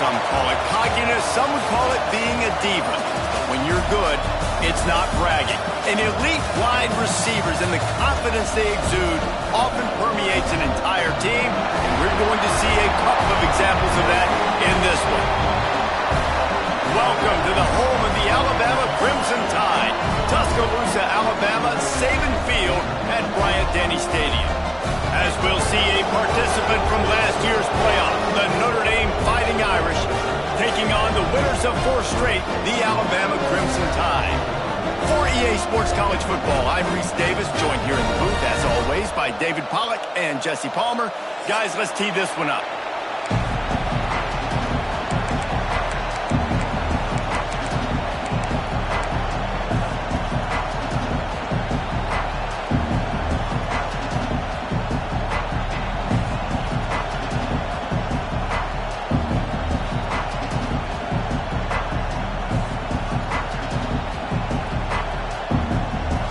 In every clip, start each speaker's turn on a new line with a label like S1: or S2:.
S1: some call it cockiness, some would call it being a diva. But when you're good, it's not bragging. And elite wide receivers and the confidence they exude often permeates an entire team, and we're going to see a couple of examples of that in this one. Welcome to the home of the Alabama Crimson Tide, Tuscaloosa, Alabama, Saban Field at Bryant-Denny Stadium. As we'll see a participant from last year's playoff, the Notre Dame Fighting Irish, taking on the winners of 4 straight, the Alabama Crimson Tide. For EA Sports College Football, I'm Reese Davis, joined here in the booth, as always, by David Pollack and Jesse Palmer. Guys, let's tee this one up.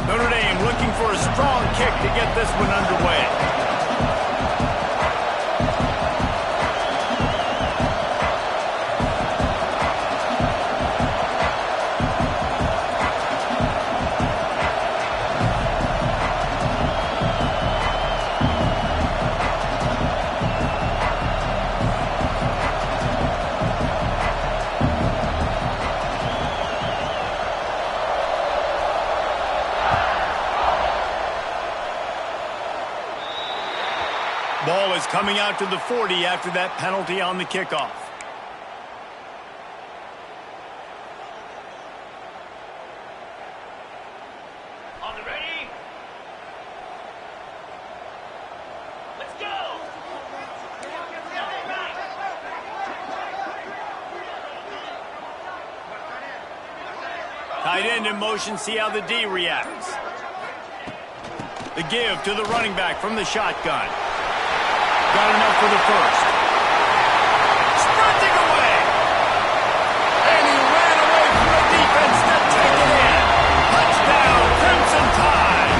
S1: Notre Dame looking for a strong kick to get this one underway. Ball is coming out to the 40 after that penalty on the kickoff. On the ready? Let's go! Tight end in motion, see how the D reacts. The give to the running back from the shotgun. Got enough for the first. Sprinting away! And he ran away from the defense to take it in. Touchdown, Crimson Tide!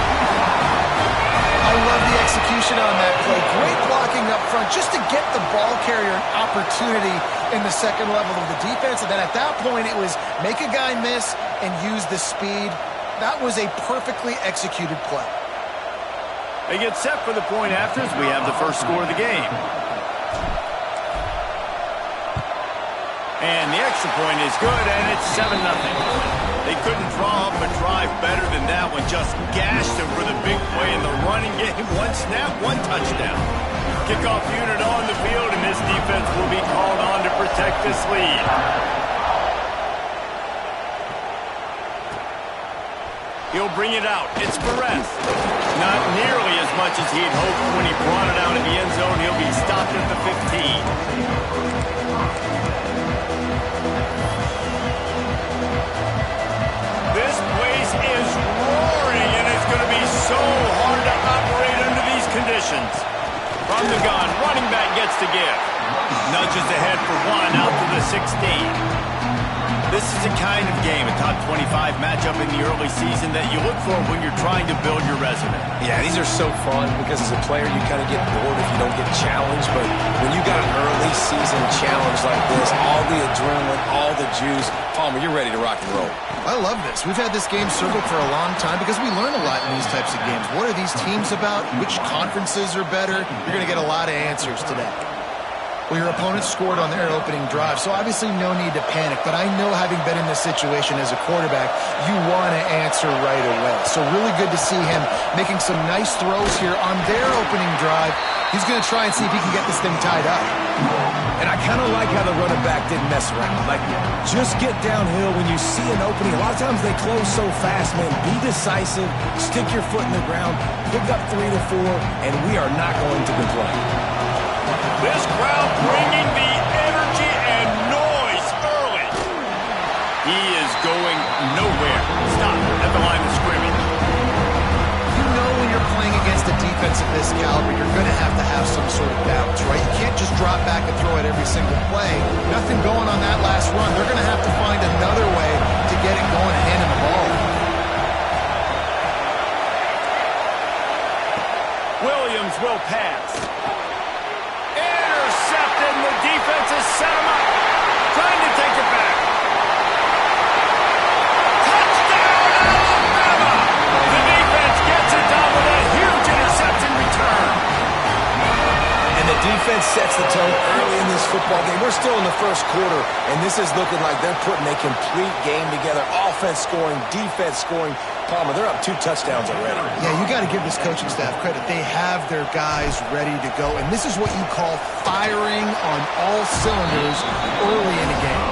S2: I love the execution on that play. Great blocking up front just to get the ball carrier an opportunity in the second level of the defense. And then at that point, it was make a guy miss and use the speed. That was a perfectly executed play.
S1: They get set for the point after as we have the first score of the game. And the extra point is good, and it's 7-0. They couldn't draw up a drive better than that one. Just gashed them for the big play in the running game. One snap, one touchdown. Kickoff unit on the field, and this defense will be called on to protect this lead. He'll bring it out. It's Perez. Not nearly as much as he had hoped when he brought it out in the end zone. He'll be stopped at the 15. This place is roaring, and it's going to be so hard to operate under these conditions. From the gun, running back gets to give. Nudges ahead for one out to the 16. This is a kind of game, a top 25 matchup in the early season that you look for when you're trying to build your resume.
S3: Yeah, these are so fun because as a player, you kind of get bored if you don't get challenged. But when you got an early season challenge like this, all the adrenaline, all the juice, Palmer, you're ready to rock and roll.
S2: I love this. We've had this game circled for a long time because we learn a lot in these types of games. What are these teams about? Which conferences are better? You're going to get a lot of answers today. Well, your opponent scored on their opening drive, so obviously no need to panic. But I know, having been in this situation as a quarterback, you want to answer right away. So really good to see him making some nice throws here on their opening drive. He's going to try and see if he can get this thing tied up.
S3: And I kind of like how the running back didn't mess around. Like, just get downhill when you see an opening. A lot of times they close so fast, man. Be decisive, stick your foot in the ground, pick up 3 to 4, and we are not going to complain.
S1: This crowd bringing the energy and noise early. He is going nowhere. Stop at the line of scrimmage.
S2: You know when you're playing against a defense of this caliber, you're going to have some sort of balance, right? You can't just drop back and throw it every single play. Nothing going on that last run. They're going to have to find another way to get it going and hand him the ball.
S1: Williams will pass. Intercepted, and the defense has set him up.
S3: sets the tone early in this football game. We're still in the first quarter, and this is looking like they're putting a complete game together. Offense scoring, defense scoring. Palmer, they're up 2 touchdowns already.
S2: Yeah, you got to give this coaching staff credit. They have their guys ready to go, and this is what you call firing on all cylinders early in a game.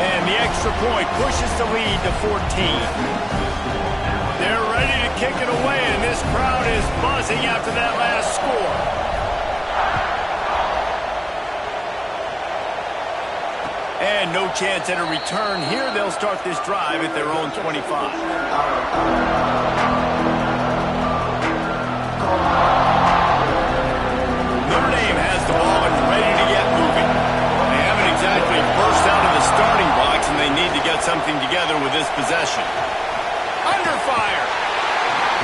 S1: And the extra point pushes the lead to 14. They're ready to kick it away, and this crowd is buzzing after that last score. And no chance at a return here. They'll start this drive at their own 25. Notre Dame has the ball and ready to get moving. They haven't exactly burst out of the starting box, and they need to get something together with this possession. Under fire.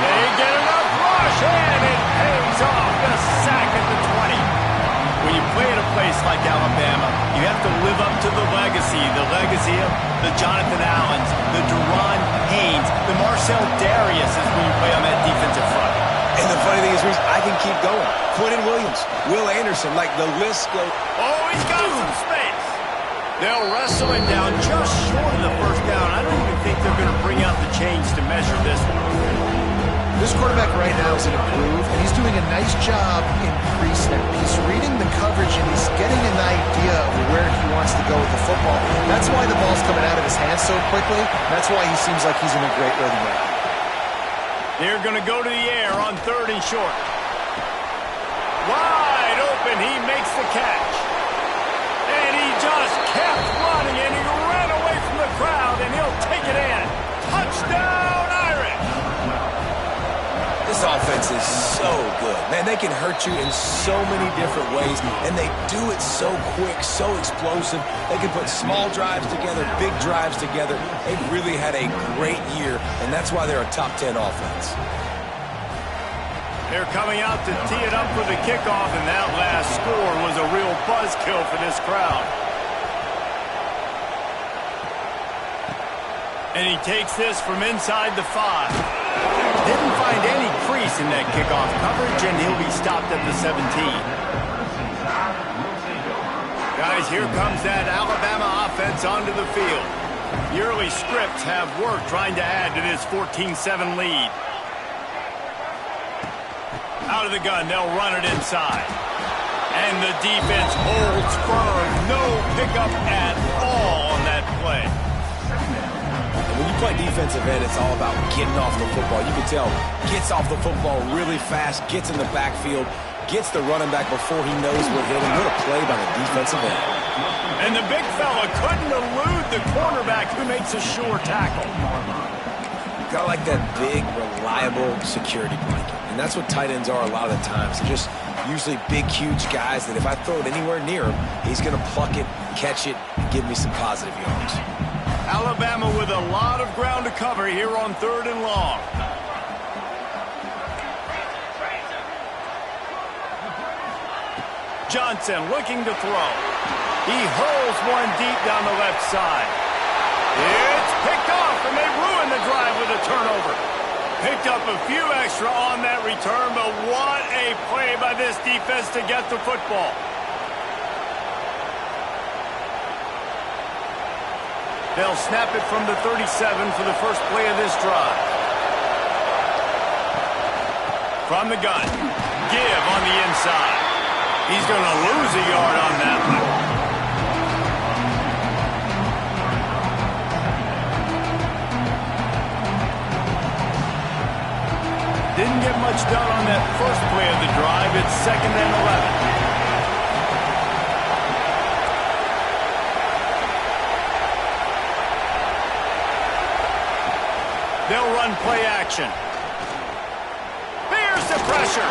S1: They get enough rush, and it pays off. A sack at the 20. When you play at a place like Alabama, you have to live up to the legacy of the Jonathan Allens, the Deron Haynes, the Marcel Dariuses when you play on that defensive front.
S3: And the funny thing is, Reese, I can keep going. Quentin Williams, Will Anderson, like the list goes.
S1: Oh, he's got some space. They'll wrestle him down just short of the first down. I don't even think they're going to bring out the chains to measure this one.
S2: This quarterback right now is an improve, and he's doing a nice job in pre-snap. He's reading the coverage, and he's getting an idea of where he wants to go with the football. That's why the ball's coming out of his hands so quickly. That's why he seems like he's in a great rhythm right now.
S1: They're going to go to the air on 3rd and short. Wide open, he makes the catch. And he just kept running, and he ran away from the crowd, and he'll take it in. Touchdown, Irish!
S3: This offense is so good. Man, they can hurt you in so many different ways, and they do it so quick, so explosive. They can put small drives together, big drives together. They've really had a great year, and that's why they're a top 10 offense.
S1: They're coming out to tee it up for the kickoff, and that last score was a real buzzkill for this crowd. And he takes this from inside the 5. Didn't find any crease in that kickoff coverage, and he'll be stopped at the 17. Guys, here comes that Alabama offense onto the field. The early scripts have worked trying to add to this 14-7 lead. Out of the gun, they'll run it inside. And the defense holds firm. No pickup at all on that play.
S3: When you play defensive end, it's all about getting off the football. You can tell, gets off the football really fast, gets in the backfield, gets the running back before he knows what hit him. What a play by the defensive end.
S1: And the big fella couldn't elude the cornerback who makes a sure tackle.
S3: Kind of like that big, reliable security blanket. And that's what tight ends are a lot of the times. They're just usually big, huge guys that if I throw it anywhere near him, he's going to pluck it, catch it, and give me some positive yards.
S1: Alabama with a lot of ground to cover here on 3rd and long. Johnson looking to throw. He hurls one deep down the left side. It's picked off, and they ruin the drive with a turnover. Picked up a few extra on that return, but what a play by this defense to get the football. They'll snap it from the 37 for the first play of this drive. From the gun. Give on the inside. He's going to lose a yard on that one. Didn't get much done on that first play of the drive. It's 2nd and 11. They'll run play action. There's the pressure.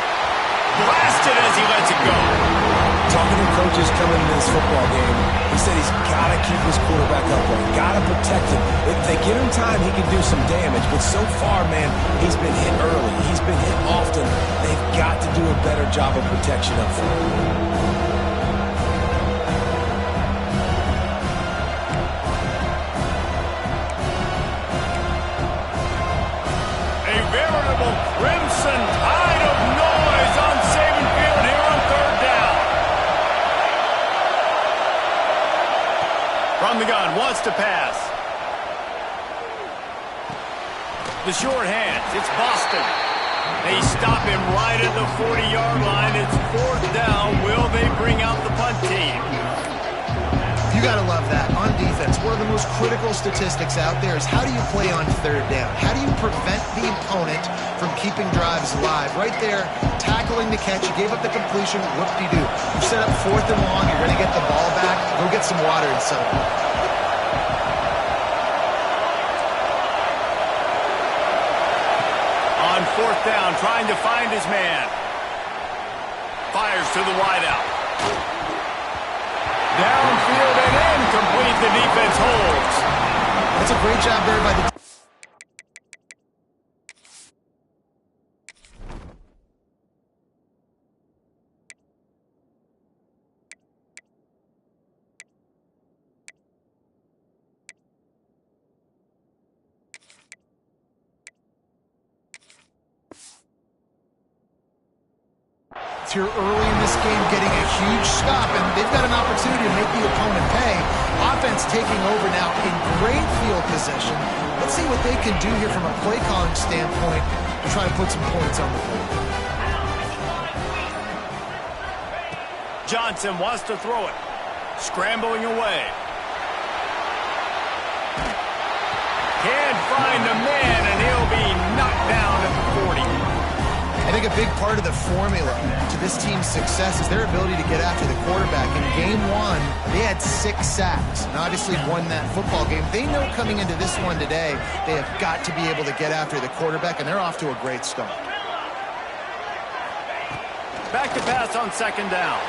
S1: Blasted as he lets it go.
S3: Talking to coaches coming into this football game, he said he's got to keep his quarterback upright, got to protect him. If they give him time, he can do some damage. But so far, man, he's been hit early. He's been hit often. They've got to do a better job of protection up front.
S1: Crimson tide of noise on Saban Field here on 3rd down. from the gun, wants to pass. The short hands, it's Boston. They stop him right at the 40-yard line. It's 4th down. Will they bring out the punt team?
S2: You got to love that. On defense, one of the most critical statistics out there is how do you play on 3rd down? How do you prevent the opponent from keeping drives alive? Right there, tackling the catch. You gave up the completion. Whoop-de-doo. You set up 4th and long. You're going to get the ball back. Go get some water and settle.
S1: On 4th down, trying to find his man. Fires to the wideout. Downfield and incomplete. The defense holds.
S2: That's a great job there by the... Here early in this game getting a huge stop, and they've got an opportunity to make the opponent pay. Offense taking over now in great field position. Let's see what they can do here from a play calling standpoint to try to put some points on the board.
S1: Johnson wants to throw it. Scrambling away. Can't find the man, and he'll be knocked down at the 40.
S2: I think a big part of the formula to this team's success is their ability to get after the quarterback. In Game 1, they had 6 sacks and obviously won that football game. They know coming into this one today, they have got to be able to get after the quarterback, and they're off to a great start.
S1: Back to pass on 2nd down.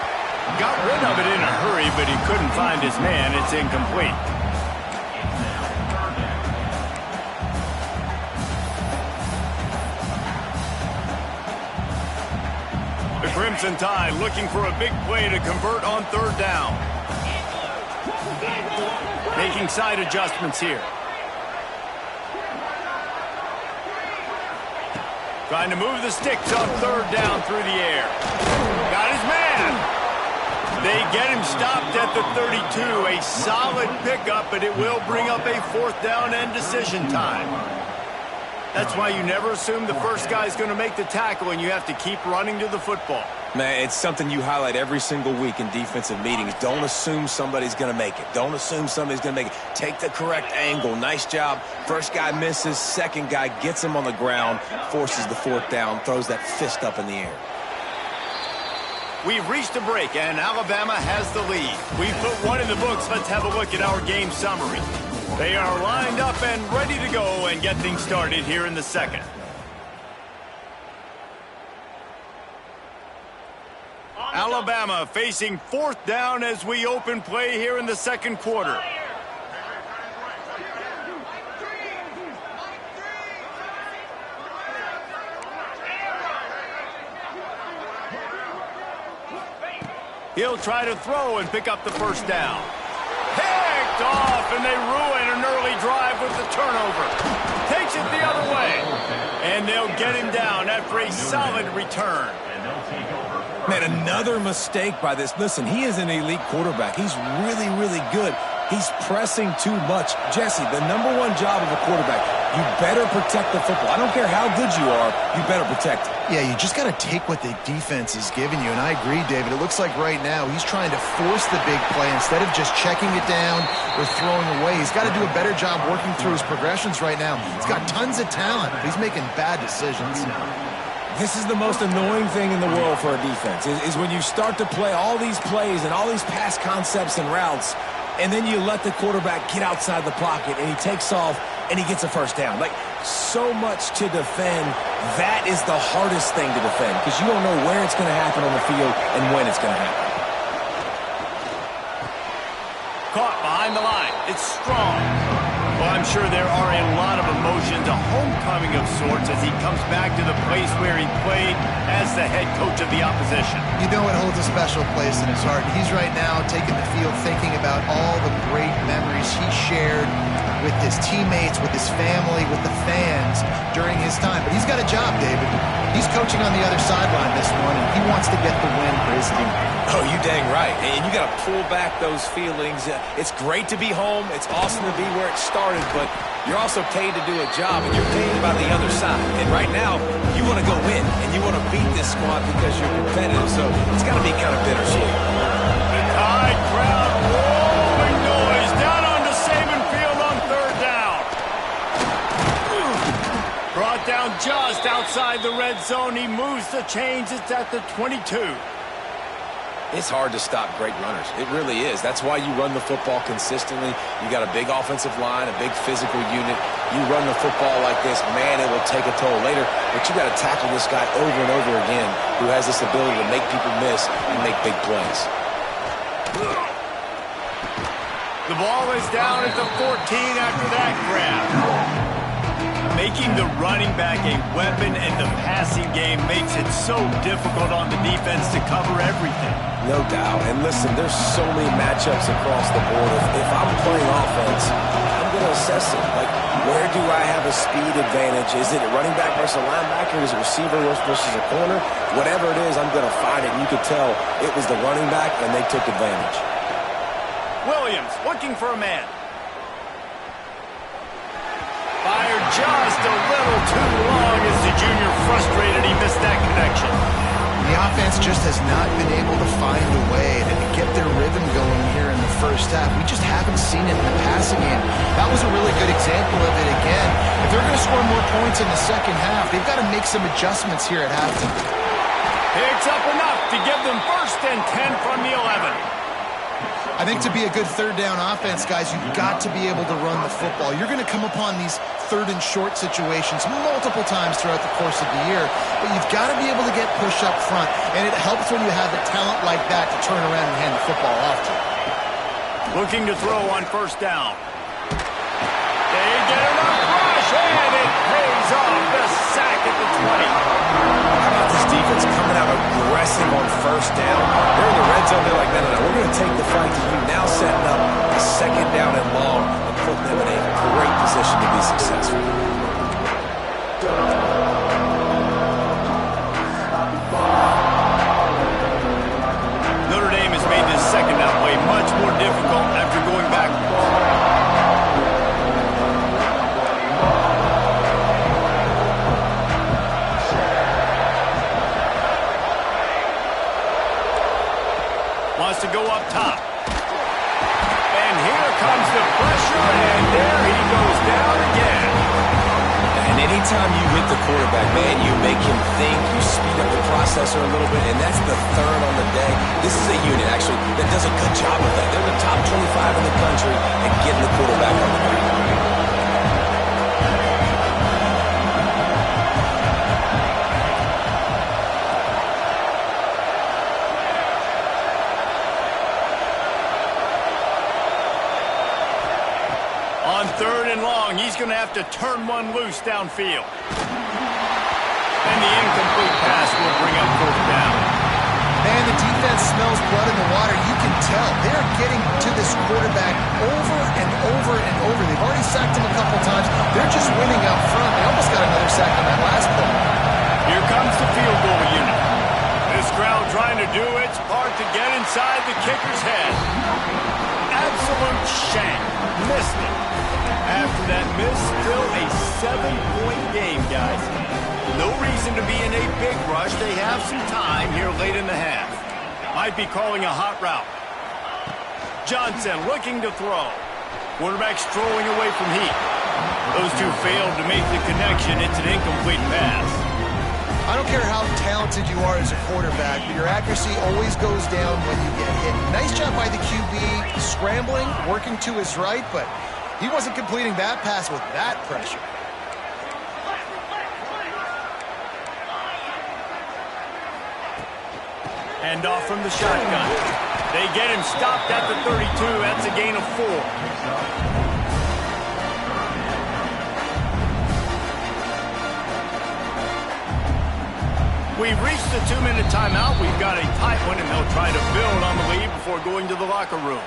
S1: Got rid of it in a hurry, but he couldn't find his man. It's incomplete. Crimson Tide looking for a big play to convert on 3rd down. Making side adjustments here. Trying to move the sticks on 3rd down through the air. Got his man. They get him stopped at the 32. A solid pickup, but it will bring up a 4th down and decision time. That's why you never assume the first guy's going to make the tackle, and you have to keep running to the football.
S3: Man, it's something you highlight every single week in defensive meetings. Don't assume somebody's going to make it. Don't assume somebody's going to make it. Take the correct angle. Nice job. First guy misses. Second guy gets him on the ground, forces the 4th down, throws that fist up in the air.
S1: We've reached a break, and Alabama has the lead. We've put one in the books. Let's have a look at our game summary. They are lined up and ready to go and get things started here in the 2nd. Alabama facing 4th down as we open play here in the 2nd quarter. He'll try to throw and pick up the 1st down. Picked off, and they ruin an early drive with the turnover. Takes it the other way. And they'll get him down after a solid return.
S3: Man, another mistake by this. Listen, he is an elite quarterback. He's really, really good. He's pressing too much. Jesse, the #1 job of a quarterback, you better protect the football. I don't care how good you are, you better protect it.
S2: Yeah, you just got to take what the defense is giving you, and I agree, David. It looks like right now he's trying to force the big play instead of just checking it down or throwing away. He's got to do a better job working through his progressions right now. He's got tons of talent, but he's making bad decisions.
S3: This is the most annoying thing in the world for a defense, is when you start to play all these plays and all these pass concepts and routes, and then you let the quarterback get outside the pocket, and he takes off, and he gets a 1st down. Like, so much to defend. That is the hardest thing to defend, because you don't know where it's going to happen on the field and when it's going to happen.
S1: Caught behind the line. It's strong. Well, I'm sure there are a lot of emotions, a homecoming of sorts as he comes back to the place where he played as the head coach of the opposition.
S2: You know it holds a special place in his heart. He's right now taking the field thinking about all the great memories he shared with his teammates, with his family, with the fans during his time. But he's got a job, David. He's coaching on the other sideline this one, and he wants to get the win for his team.
S3: Oh, you dang right. And you got to pull back those feelings. It's great to be home. It's awesome to be where it started, but you're also paid to do a job, and you're paid by the other side. And right now, you want to go win, and you want to beat this squad because you're competitive, so it's got to be kind of bittersweet.
S1: The Tide crowd rolling noise down onto Saban Field on third down. Brought down just outside the red zone. He moves the chains. It's at the 22.
S3: It's hard to stop great runners. It really is. That's why you run the football consistently. You got a big offensive line, a big physical unit. You run the football like this, man, it will take a toll later. But you got to tackle this guy over and over again who has this ability to make people miss and make big plays.
S1: The ball is down at the 14 after that grab. Making the running back a weapon in the passing game makes it so difficult on the defense to cover everything.
S3: No doubt. And listen, there's so many matchups across the board. If I'm playing offense, I'm going to assess it. Like, where do I have a speed advantage? Is it a running back versus a linebacker? Is it receiver versus a corner? Whatever it is, I'm going to find it. And you could tell it was the running back, and they took advantage.
S1: Williams looking for a man. Fired just a little too long as the junior frustrated. He missed that connection.
S2: The offense just has not been able to find a way to get their rhythm going here in the first half. We just haven't seen it in the passing game. That was a really good example of it again. If they're going to score more points in the second half, they've got to make some adjustments here at halftime.
S1: Picks up enough to give them 1st and 10 from the 11.
S2: I think to be a good third down offense, guys, you've got to be able to run the football. You're going to come upon these third and short situations multiple times throughout the course of the year, but you've got to be able to get push up front, and it helps when you have a talent like that to turn around and hand the football off to.
S1: Looking to throw on 1st down. They get enough rush, and it pays off. The sack at the 20.
S3: How about this defense coming out aggressive on 1st down? They're in the red zone. They're like, no, we're going to take the fight to you. Now setting up a 2nd down and long and putting them in a great position to be successful.
S1: Notre Dame has made this 2nd down play much more difficult after going back. Wants to go up top. And here comes the pressure, and there he goes down again.
S3: And anytime you hit the quarterback, man, you make him think, you speed up the processor a little bit, and that's the 3rd on the day. This is a unit, actually, that does a good job of that. They're the top 25 in the country at getting the quarterback on the ground.
S1: On 3rd and long, he's going to have to turn one loose downfield. And the incomplete pass will bring up 4th down.
S2: Man, the defense smells blood in the water. You can tell. They're getting to this quarterback over and over and over. They've already sacked him a couple times. They're just winning out front. They almost got another sack on that last play.
S1: Here comes the field goal unit. This crowd trying to do its part to get inside the kicker's head. Absolute shank. Missed it. After that miss, still a 7-point game, guys. No reason to be in a big rush. They have some time here late in the half. Might be calling a hot route. Johnson looking to throw. Quarterback strolling away from heat. Those two failed to make the connection. It's an incomplete pass.
S2: I don't care how talented you are as a quarterback, but your accuracy always goes down when you get hit. Nice job by the QB, scrambling, working to his right, but he wasn't completing that pass with that pressure.
S1: Hand off from the shotgun. They get him stopped at the 32. That's a gain of 4. We've reached the 2-minute timeout. We've got a tight one, and they'll try to build on the lead before going to the locker room.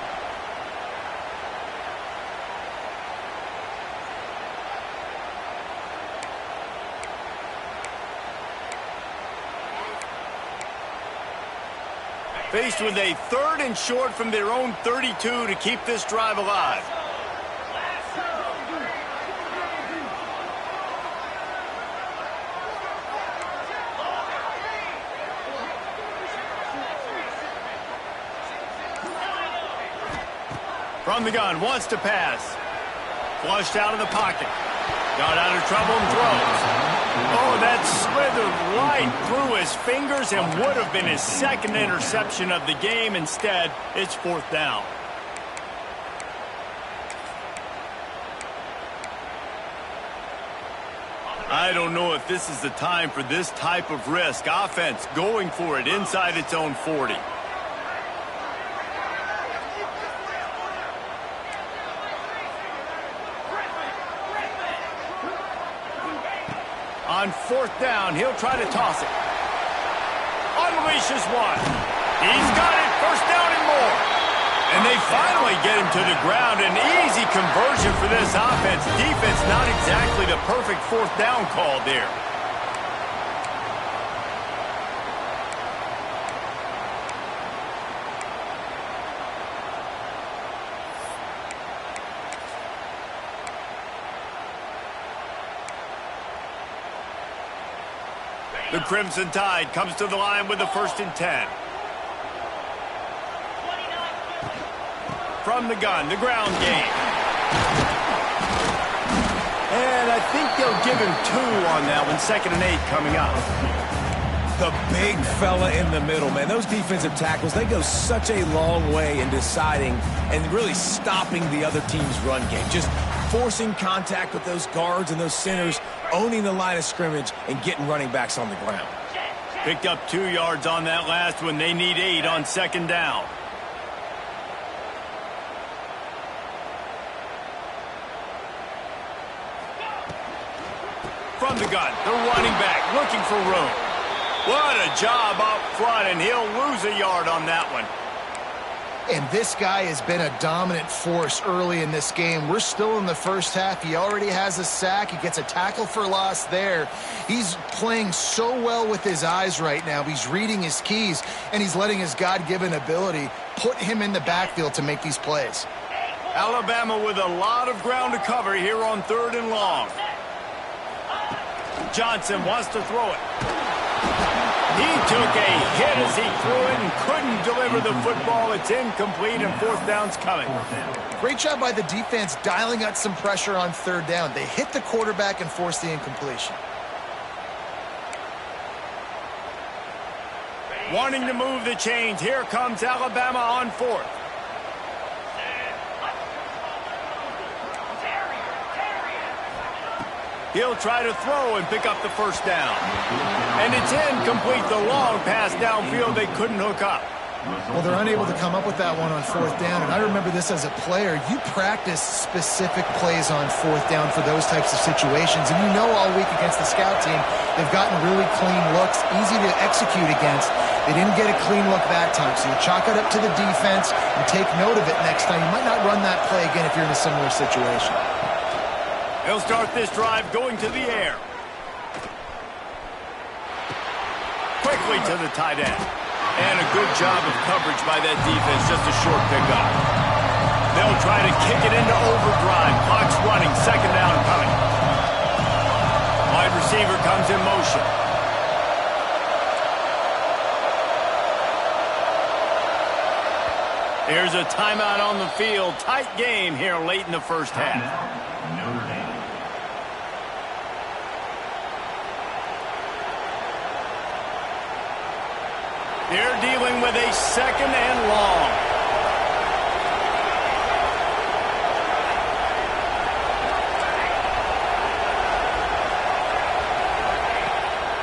S1: Faced with a 3rd and short from their own 32 to keep this drive alive. From the gun, wants to pass. Flushed out of the pocket. Got out of trouble and throws. Oh, that slithered right through his fingers and would have been his 2nd interception of the game. Instead, it's 4th down. I don't know if this is the time for this type of risk. Offense going for it inside its own 40. On 4th down, he'll try to toss it. Unleashes one. He's got it. 1st down and more. And they finally get him to the ground. An easy conversion for this offense. Defense not exactly the perfect 4th down call there. The Crimson Tide comes to the line with the 1st and 10. From the gun, the ground game. And I think they'll give him 2 on that one. 2nd and 8 coming up.
S3: The big fella in the middle, man. Those defensive tackles, they go such a long way in deciding and really stopping the other team's run game. Just forcing contact with those guards and those centers, owning the line of scrimmage, and getting running backs on the ground.
S1: Picked up 2 yards on that last one. They need 8 on 2nd down. From the gun, the running back looking for room. What a job up front, and he'll lose a yard on that one.
S2: And this guy has been a dominant force early in this game. We're still in the 1st half. He already has a sack. He gets a tackle for loss there. He's playing so well with his eyes right now. He's reading his keys, and he's letting his God-given ability put him in the backfield to make these plays.
S1: Alabama with a lot of ground to cover here on 3rd and long. Johnson wants to throw it. He took a hit as he threw it and couldn't deliver the football. It's incomplete, and 4th down's coming.
S2: Great job by the defense dialing out some pressure on 3rd down. They hit the quarterback and forced the incompletion.
S1: Wanting to move the chains. Here comes Alabama on 4th. He'll try to throw and pick up the 1st down. And it's incomplete. The long pass downfield they couldn't hook up.
S2: Well, they're unable to come up with that one on 4th down. And I remember this as a player. You practice specific plays on 4th down for those types of situations. And you know all week against the scout team, they've gotten really clean looks, easy to execute against. They didn't get a clean look that time. So you chalk it up to the defense and take note of it next time. You might not run that play again if you're in a similar situation.
S1: He'll start this drive going to the air. Quickly to the tight end. And a good job of coverage by that defense. Just a short pickup. They'll try to kick it into overdrive. Clock's running. 2nd down coming. Wide receiver comes in motion. Here's a timeout on the field. Tight game here late in the 1st half.
S4: Notre Dame.
S1: They're dealing with a 2nd and long.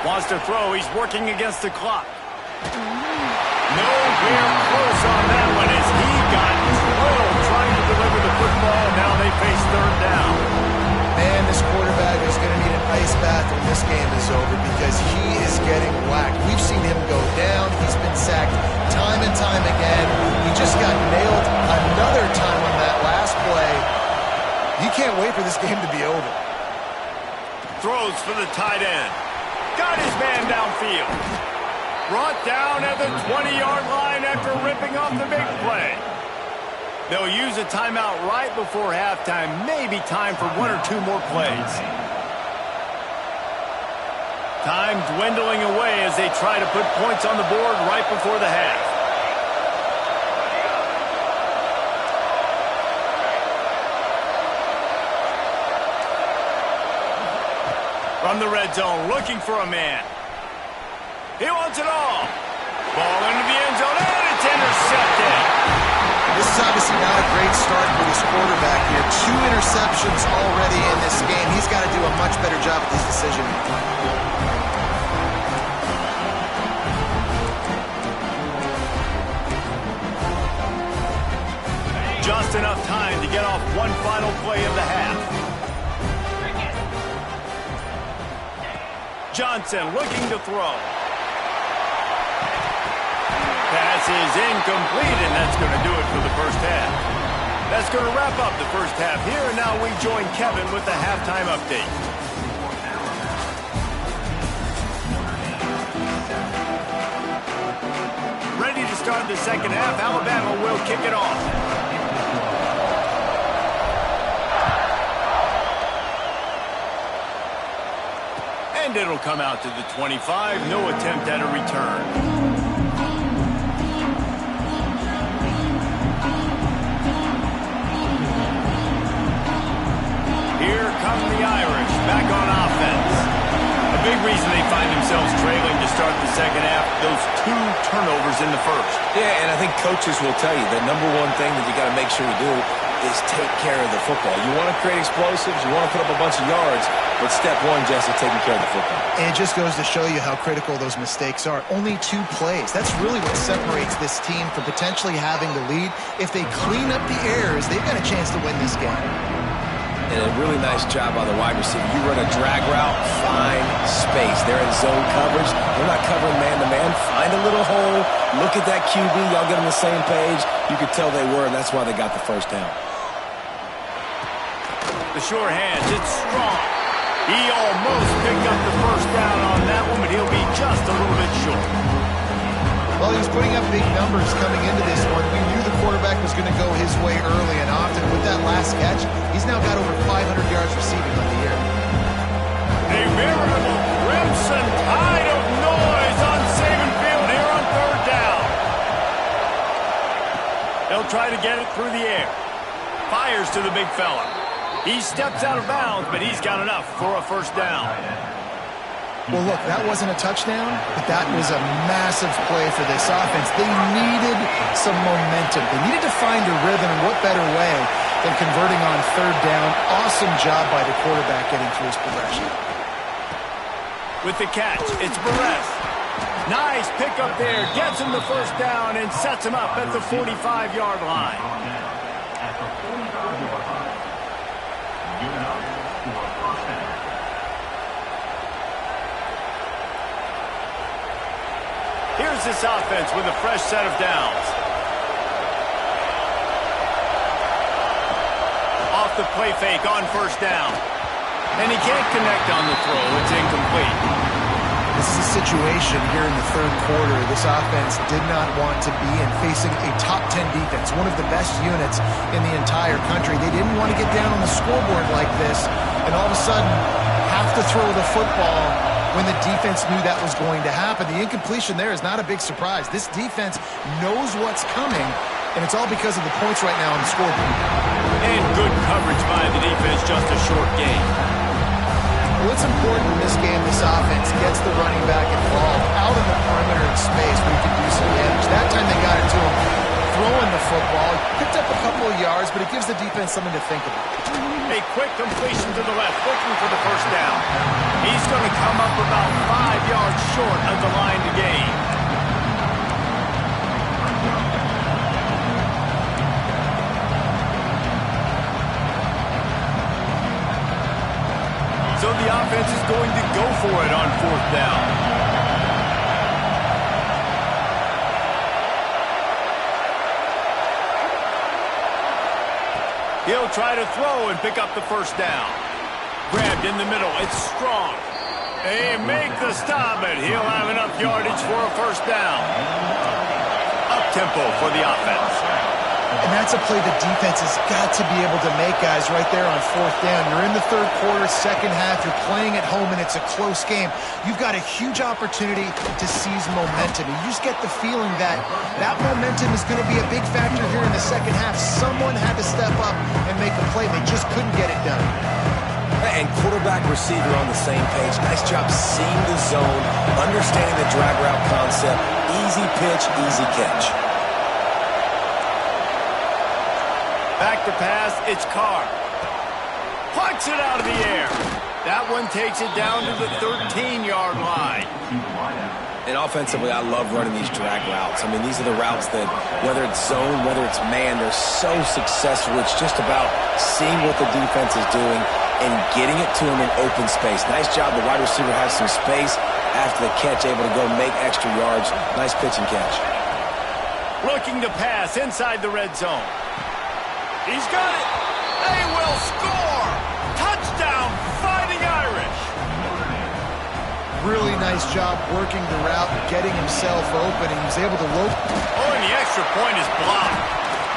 S1: Wants to throw. He's working against the clock. Nowhere close on that one as he got drilled trying to deliver the football. Now they face 3rd down.
S2: Man, this quarterback is going to need an ice bath when this game is over because he is getting whacked. We've seen him go down. He's been sacked time and time again. He just got nailed another time on that last play. You can't wait for this game to be over.
S1: Throws for the tight end. Got his man downfield. Brought down at the 20-yard line after ripping off the big play. They'll use a timeout right before halftime. Maybe time for one or two more plays. Time dwindling away as they try to put points on the board right before the half. From the red zone, looking for a man. He wants it all. Ball into the end zone, and it's intercepted.
S2: This is obviously not a great start for this quarterback here. 2 interceptions already in this game. He's got to do a much better job at this decision.
S1: Just enough time to get off one final play of the half. Johnson looking to throw. Pass is incomplete, and that's going to do it for the first half. That's going to wrap up the first half here, and now we join Kevin with the halftime update. Ready to start the second half. Alabama will kick it off. And it'll come out to the 25. No attempt at a return. Here come the Irish back on offense. A big reason they find themselves trailing to start the second half, those 2 turnovers in the first.
S3: Yeah, and I think coaches will tell you the number one thing that you got to make sure you do is take care of the football. You want to create explosives, you want to put up a bunch of yards, but step one, Jesse, taking care of the football.
S2: And it just goes to show you how critical those mistakes are. Only 2 plays. That's really what separates this team from potentially having the lead. If they clean up the errors, they've got a chance to win this game.
S3: And a really nice job by the wide receiver. You run a drag route, find space. They're in zone coverage. They're not covering man-to-man. Find a little hole. Look at that QB. Y'all get on the same page. You could tell they were, and that's why they got the first down.
S1: The sure hands, it's strong. He almost picked up the first down on that one, but he'll be just a little bit short.
S2: Well, he was putting up big numbers coming into this one. We knew the quarterback was going to go his way early and often. With that last catch, he's now got over 500 yards receiving on the year.
S1: A veritable crimson tide of noise on Saban Field here on third down. They'll try to get it through the air. Fires to the big fella. He steps out of bounds, but he's got enough for a first down.
S2: Well, look, that wasn't a touchdown, but that was a massive play for this offense. They needed some momentum. They needed to find a rhythm, and what better way than converting on third down. Awesome job by the quarterback getting through his progression.
S1: With the catch, it's Barres. Nice pickup there. Gets him the first down and sets him up at the 45-yard line. Here's this offense with a fresh set of downs. Off the play fake on first down. And he can't connect on the throw. It's incomplete.
S2: This is a situation here in the third quarter this offense did not want to be in, facing a top 10 defense, one of the best units in the entire country. They didn't want to get down on the scoreboard like this and all of a sudden have to throw the football when the defense knew that was going to happen. The incompletion there is not a big surprise. This defense knows what's coming, and it's all because of the points right now on the scoreboard.
S1: And good coverage by the defense, just a short gain.
S2: What's important in this game, this offense gets the running back involved out in the perimeter in space where he can do some damage. That time they got it to him throwing the football. Picked up a couple of yards, but it gives the defense something to think about.
S1: A quick completion to the left, looking for the first down. He's going to come up about 5 yards short of the line to gain. So the offense is going to go for it on fourth down. He'll try to throw and pick up the first down. Grabbed in the middle. It's strong. They make the stop, and he'll have enough yardage for a first down. Up-tempo for the offense.
S2: And that's a play the defense has got to be able to make, guys, right there on fourth down. You're in the third quarter, second half. You're playing at home, and it's a close game. You've got a huge opportunity to seize momentum. And you just get the feeling that that momentum is going to be a big factor here in the second half. Someone had to step up and make a play. They just couldn't get it done.
S3: And quarterback receiver on the same page. Nice job seeing the zone, understanding the drag route concept. Easy pitch, easy catch.
S1: Back to pass, it's Carr. Plucks it out of the air. That one takes it down to the 13-yard line.
S3: And offensively, I love running these drag routes. I mean, these are the routes that, whether it's zone, whether it's man, they're so successful. It's just about seeing what the defense is doing and getting it to him in open space. Nice job. The wide receiver has some space after the catch, able to go make extra yards. Nice pitch and catch.
S1: Looking to pass inside the red zone. He's got it. They will score. Touchdown, Fighting Irish.
S2: Really nice job working the route, getting himself open, and he was able to lope.
S1: Oh, and the extra point is blocked.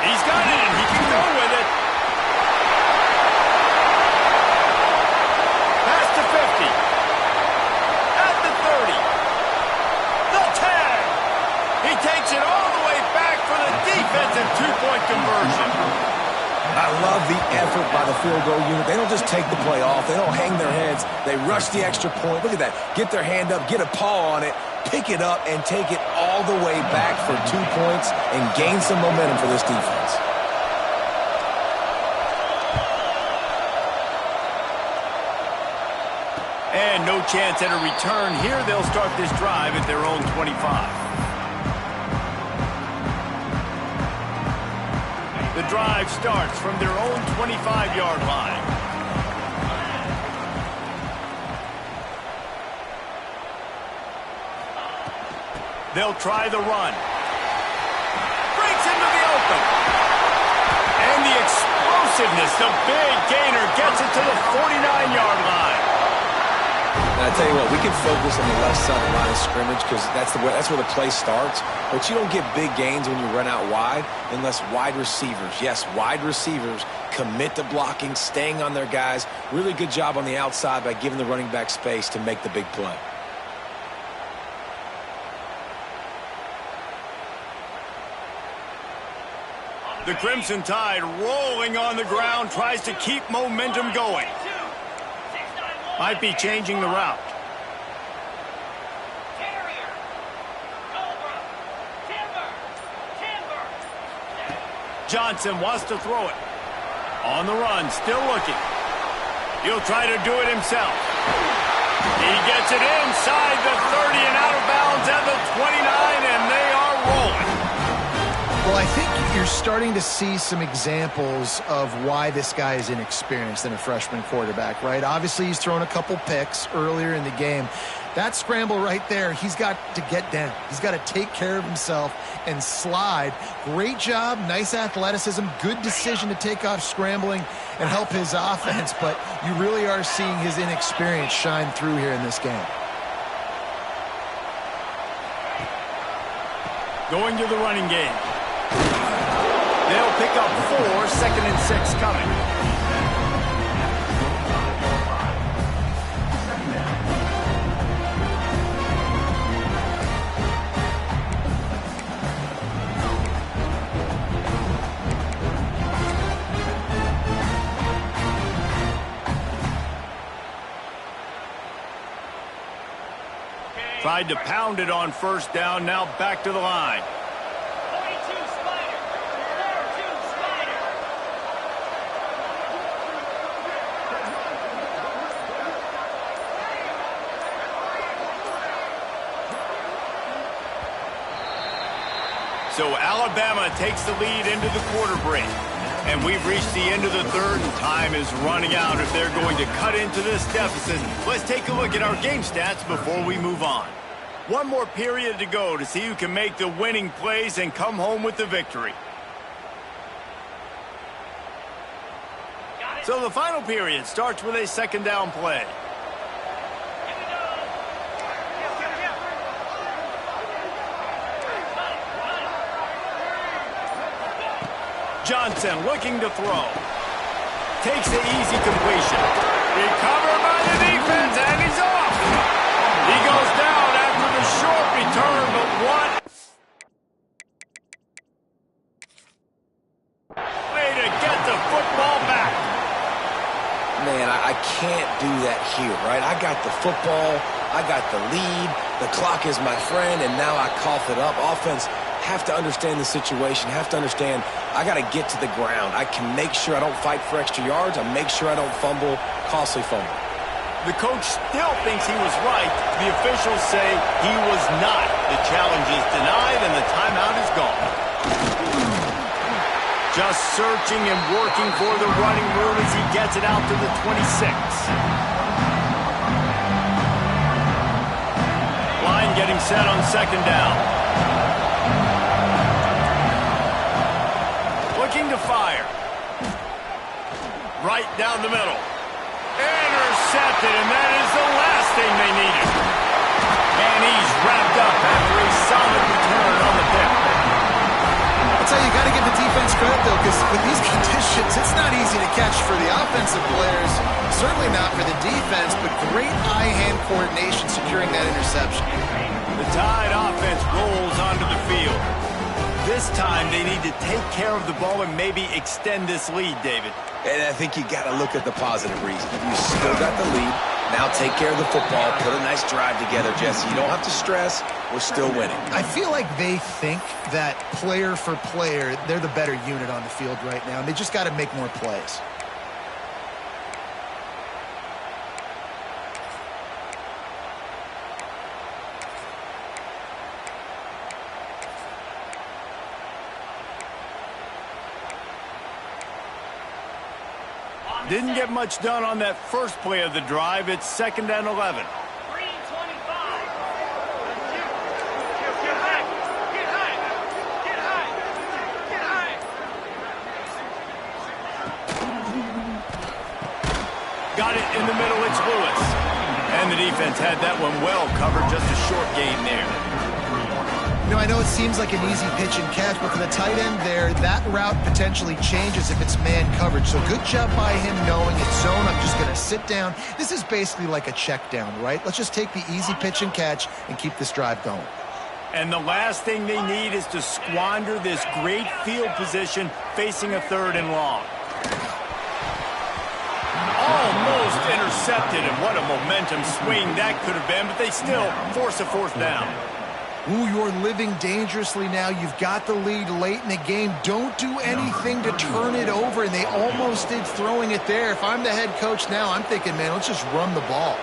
S1: He's got it, and he can go with it. Pass to 50. At the 30. The tag. He takes it all the way back for the defensive two-point conversion.
S3: I love the effort by the field goal unit. They don't just take the play off. They don't hang their heads. They rush the extra point. Look at that. Get their hand up, get a paw on it, pick it up, and take it all the way back for 2 points and gain some momentum for this defense.
S1: And no chance at a return here. They'll start this drive at their own 25. The drive starts from their own 25-yard line. They'll try the run. Breaks into the open. And the explosiveness, the big gainer gets it to the 49-yard line.
S3: And I tell you what, we can focus on the left side of the line of scrimmage because that's where the play starts. But you don't get big gains when you run out wide unless wide receivers, yes, wide receivers, commit to blocking, staying on their guys. Really good job on the outside by giving the running back space to make the big play.
S1: The Crimson Tide rolling on the ground, tries to keep momentum going. Might be changing the route. Johnson wants to throw it. On the run, still looking. He'll try to do it himself. He gets it inside the 30 and out of bounds at the 29, and they are rolling.
S2: Well, I think you're starting to see some examples of why this guy is inexperienced in a freshman quarterback, right? Obviously, he's thrown a couple picks earlier in the game. That scramble right there, he's got to get down. He's got to take care of himself and slide. Great job, nice athleticism, good decision to take off scrambling and help his offense, but you really are seeing his inexperience shine through here in this game.
S1: Going to the running game. They'll pick up 4, 2nd and 6 coming. Tried to pound it on first down, now back to the line. So Alabama takes the lead into the quarter break. And we've reached the end of the third, and time is running out if they're going to cut into this deficit. Let's take a look at our game stats before we move on. One more period to go to see who can make the winning plays and come home with the victory. So the final period starts with a second down play. Johnson looking to throw. Takes the easy completion. Recovered by the defense, and he's off. He goes down after the short return, but what? Way to get the football back.
S3: Man, I can't do that here, right? I got the football, I got the lead, the clock is my friend, and now I cough it up. Offense have to understand the situation, have to understand I got to get to the ground. I can make sure I don't fight for extra yards. I make sure I don't fumble, costly fumble.
S1: The coach still thinks he was right. The officials say he was not. The challenge is denied, and the timeout is gone. Just searching and working for the running room as he gets it out to the 26. Line getting set on second down. Looking to fire. Right down the middle. Intercepted, and that is the last thing they needed. And he's wrapped up after a solid return on the pick.
S2: I'll tell you, you got to give the defense credit, though, because with these conditions, it's not easy to catch for the offensive players. Certainly not for the defense, but great eye-hand coordination securing that interception.
S1: The Tide offense rolls onto the field. This time, they need to take care of the ball and maybe extend this lead, David.
S3: And I think you got to look at the positive reason. You still got the lead. Now take care of the football. Put a nice drive together, Jesse. You don't have to stress. We're still winning.
S2: I feel like they think that player for player, they're the better unit on the field right now. And they just got to make more plays.
S1: Didn't get much done on that first play of the drive. It's 2nd and 11. Got it in the middle, it's Lewis. And the defense had that one well covered, just a short gain there.
S2: You know, I know it seems like an easy pitch and catch, but for the tight end there, that route potentially changes if it's man coverage. So good job by him knowing it's zone. I'm just going to sit down. This is basically like a check down, right? Let's just take the easy pitch and catch and keep this drive going.
S1: And the last thing they need is to squander this great field position facing a 3rd and long. Almost intercepted, and what a momentum swing that could have been, but they still force a 4th down.
S2: Ooh, you're living dangerously now. You've got the lead late in the game. Don't do anything to turn it over, and they almost did throwing it there. If I'm the head coach now, I'm thinking, man, let's just run the ball.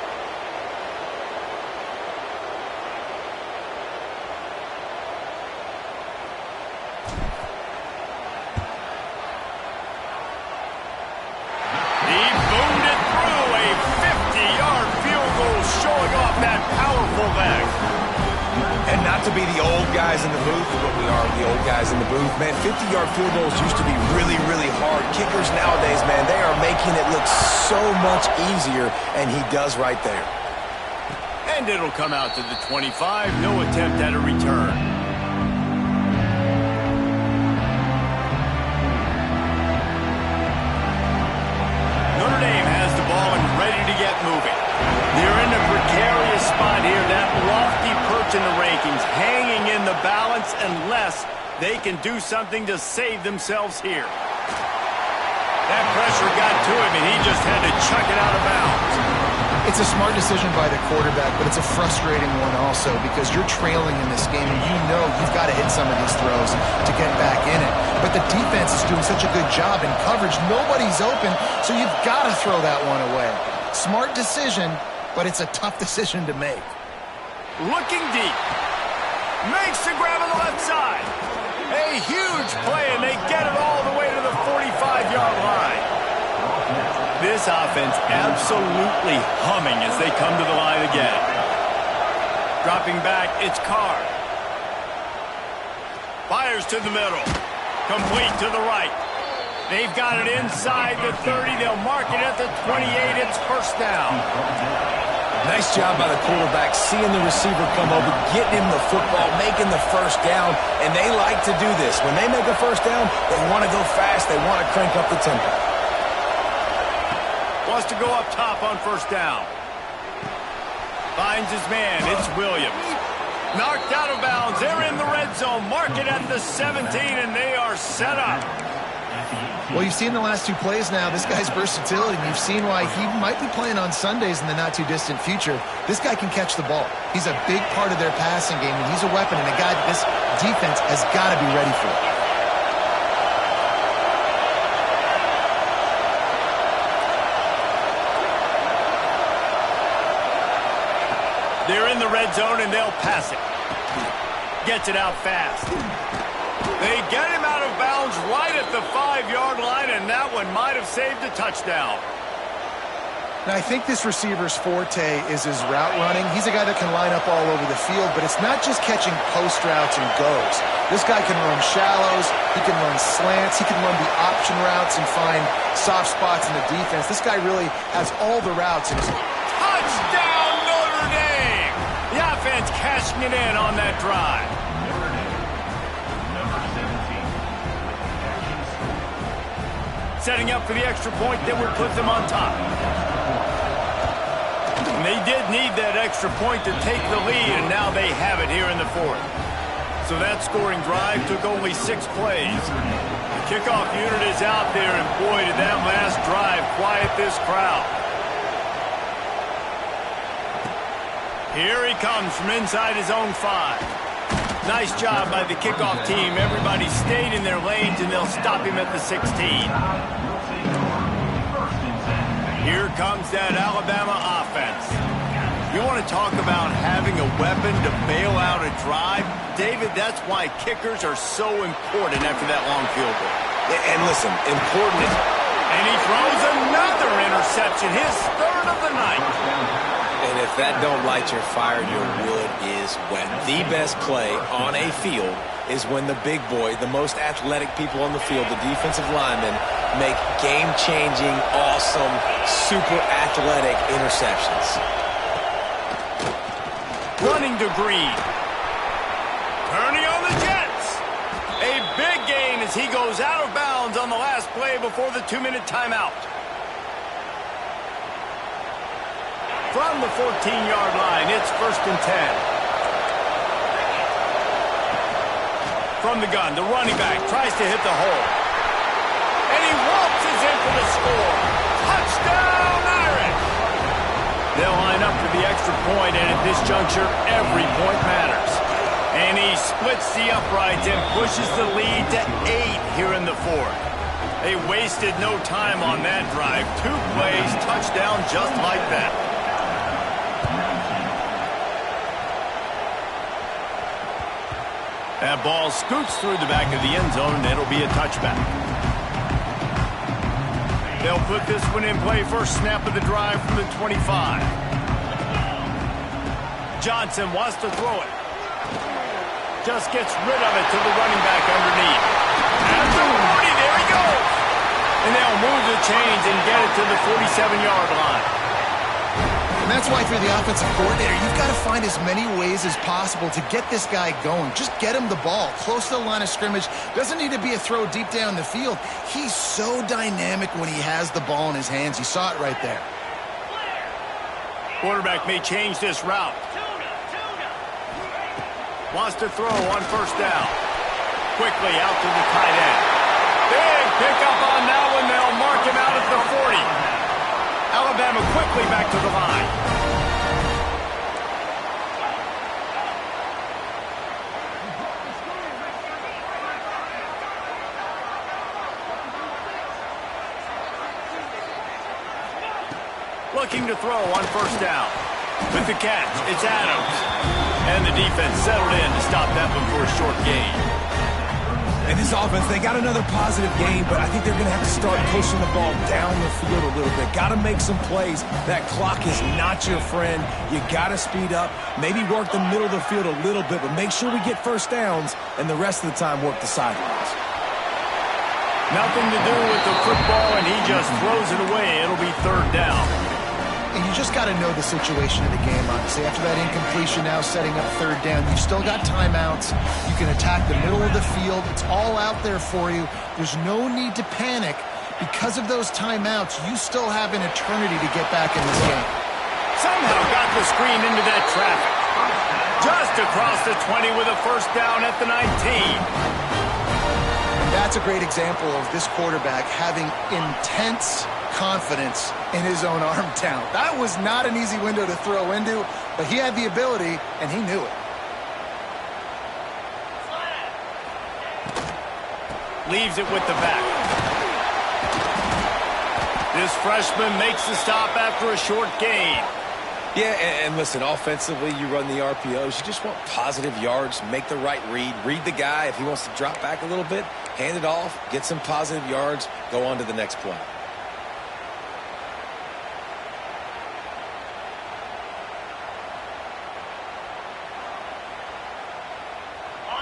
S1: He boomed it through, a 50-yard field goal showing off that powerful leg.
S3: And not to be the old guys in the booth, but we are the old guys in the booth. Man, 50-yard field goals used to be really, really hard. Kickers nowadays, man, they are making it look so much easier, and he does right there.
S1: And it'll come out to the 25. No attempt at a return. Notre Dame has the ball and ready to get moving. They're in a precarious spot here. That lofty perch in the rankings, hanging in the balance unless they can do something to save themselves here. That pressure got to him, and he just had to chuck it out of bounds.
S2: It's a smart decision by the quarterback, but it's a frustrating one also because you're trailing in this game, and you know you've got to hit some of these throws to get back in it. But the defense is doing such a good job in coverage. Nobody's open, so you've got to throw that one away. Smart decision, but it's a tough decision to make.
S1: Looking deep. Makes the grab on the left side. A huge play, and they get it all the way to the 45-yard line. This offense absolutely humming as they come to the line again. Dropping back, it's Carr. Fires to the middle. Complete to the right. They've got it inside the 30. They'll mark it at the 28. It's 1st down.
S3: Nice job by the quarterback, seeing the receiver come over, getting him the football, making the first down, and they like to do this. When they make a first down, they want to go fast, they want to crank up the tempo.
S1: Wants to go up top on first down. Finds his man, it's Williams. Knocked out of bounds, they're in the red zone, mark it at the 17, and they are set up.
S2: Well, you've seen the last two plays now. This guy's versatility, and you've seen why he might be playing on Sundays in the not-too-distant future. This guy can catch the ball. He's a big part of their passing game, and he's a weapon and a guy that this defense has got to be ready for.
S1: They're in the red zone, and they'll pass it. Gets it out fast. They get him out of bounds right at the 5-yard line, and that one might have saved a touchdown.
S2: Now, I think this receiver's forte is his route running. He's a guy that can line up all over the field, but it's not just catching post routes and goes. This guy can run shallows, he can run slants, he can run the option routes and find soft spots in the defense. This guy really has all the routes in his...
S1: Touchdown, Notre Dame! The offense cashing it in on that drive. Setting up for the extra point that would put them on top. And they did need that extra point to take the lead, and now they have it here in the fourth. So that scoring drive took only 6 plays. The kickoff unit is out there, and boy, did that last drive quiet this crowd. Here he comes from inside his own 5. Nice job by the kickoff team. Everybody stayed in their lanes, and they'll stop him at the 16. Here comes that Alabama offense. You want to talk about having a weapon to bail out a drive? David, that's why kickers are so important after that long field goal.
S3: And listen, important.
S1: And he throws another interception, his 3rd of the night.
S3: And if that don't light your fire, your wood is wet. The best play on a field is when the big boy, the most athletic people on the field, the defensive linemen, make game-changing, awesome, super athletic interceptions.
S1: Running to Green. Turning on the Jets. A big gain as he goes out of bounds on the last play before the 2-minute timeout. From the 14-yard line, it's 1st and 10. From the gun, the running back tries to hit the hole. And he waltzes in for the score. Touchdown, Irish! They'll line up for the extra point, and at this juncture, every point matters. And he splits the uprights and pushes the lead to 8 here in the fourth. They wasted no time on that drive. 2 plays, touchdown just like that. That ball scoots through the back of the end zone, and it'll be a touchback. They'll put this one in play, first snap of the drive from the 25. Johnson wants to throw it. Just gets rid of it to the running back underneath. At the 40, there he goes. And they'll move the chains and get it to the 47-yard line.
S2: And that's why, through the offensive coordinator, you've got to find as many ways as possible to get this guy going. Just get him the ball close to the line of scrimmage. Doesn't need to be a throw deep down the field. He's so dynamic when he has the ball in his hands. You saw it right there.
S1: Quarterback may change this route. Wants to throw on first down. Quickly out to the tight end. Big pickup on that one. They'll mark him out at the 40. Alabama quickly back to the line. Looking to throw on first down. With the catch, it's Adams. And the defense settled in to stop that one for a short gain.
S3: And this offense, they got another positive game, but I think they're going to have to start pushing the ball down the field a little bit. Got to make some plays. That clock is not your friend. You got to speed up, maybe work the middle of the field a little bit, but make sure we get first downs, and the rest of the time work the sidelines.
S1: Nothing to do with the football, and he just throws it away. It'll be 3rd down.
S2: And you just got to know the situation of the game, obviously. After that incompletion now setting up third down, you've still got timeouts. You can attack the middle of the field. It's all out there for you. There's no need to panic. Because of those timeouts, you still have an eternity to get back in this game.
S1: Somehow got the screen into that traffic. Just across the 20 with a first down at the 19.
S2: And that's a great example of this quarterback having intense confidence in his own arm talent. That was not an easy window to throw into, but he had the ability, and he knew it.
S1: Leaves it with the back. This freshman makes the stop after a short gain.
S3: Yeah, and listen, offensively, you run the RPOs. You just want positive yards, make the right read the guy. If he wants to drop back a little bit, hand it off, get some positive yards, go on to the next play.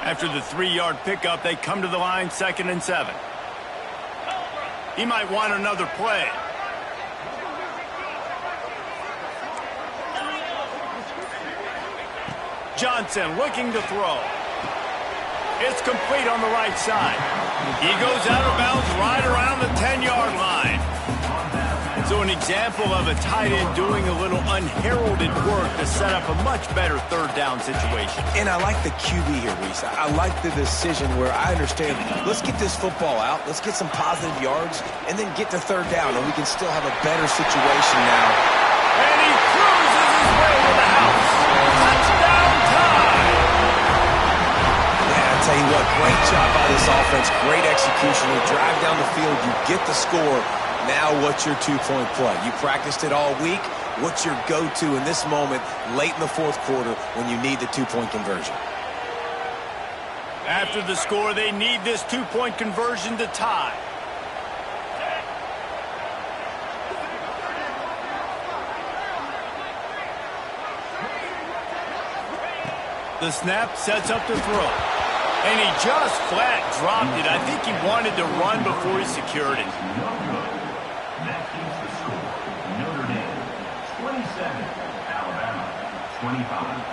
S1: After the 3-yard pickup, they come to the line 2nd and 7. He might want another play. Johnson looking to throw. It's complete on the right side. He goes out of bounds right around the 10-yard line. So an example of a tight end doing a little unheralded work to set up a much better third down situation.
S3: And I like the QB here, Reese. I like the decision where I understand, let's get this football out, let's get some positive yards, and then get to third down, and we can still have a better situation now.
S1: And he cruises his way to the house. Touchdown time!
S3: Yeah, I tell you what, great job by this offense, great execution. You drive down the field, you get the score. Now what's your two-point play? You practiced it all week. What's your go-to in this moment late in the fourth quarter when you need the two-point conversion?
S1: After the score, they need this two-point conversion to tie. The snap sets up to throw. And he just flat dropped it. I think he wanted to run before he secured it.
S4: Notre Dame, 27, Alabama, 25.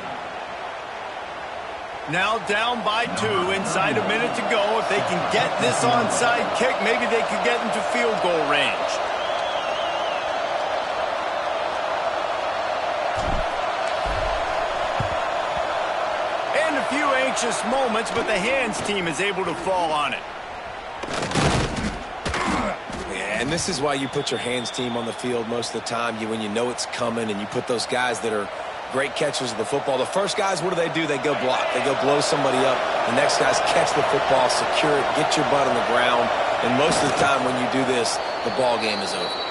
S1: Now down by 2, inside a minute to go. If they can get this onside kick, maybe they could get into field goal range. And a few anxious moments, but the hands team is able to fall on it.
S3: And this is why you put your hands team on the field most of the time. When you know it's coming, and you put those guys that are great catchers of the football. The first guys, what do? They go block. They go blow somebody up. The next guys catch the football, secure it, get your butt on the ground. And most of the time when you do this, the ball game is over.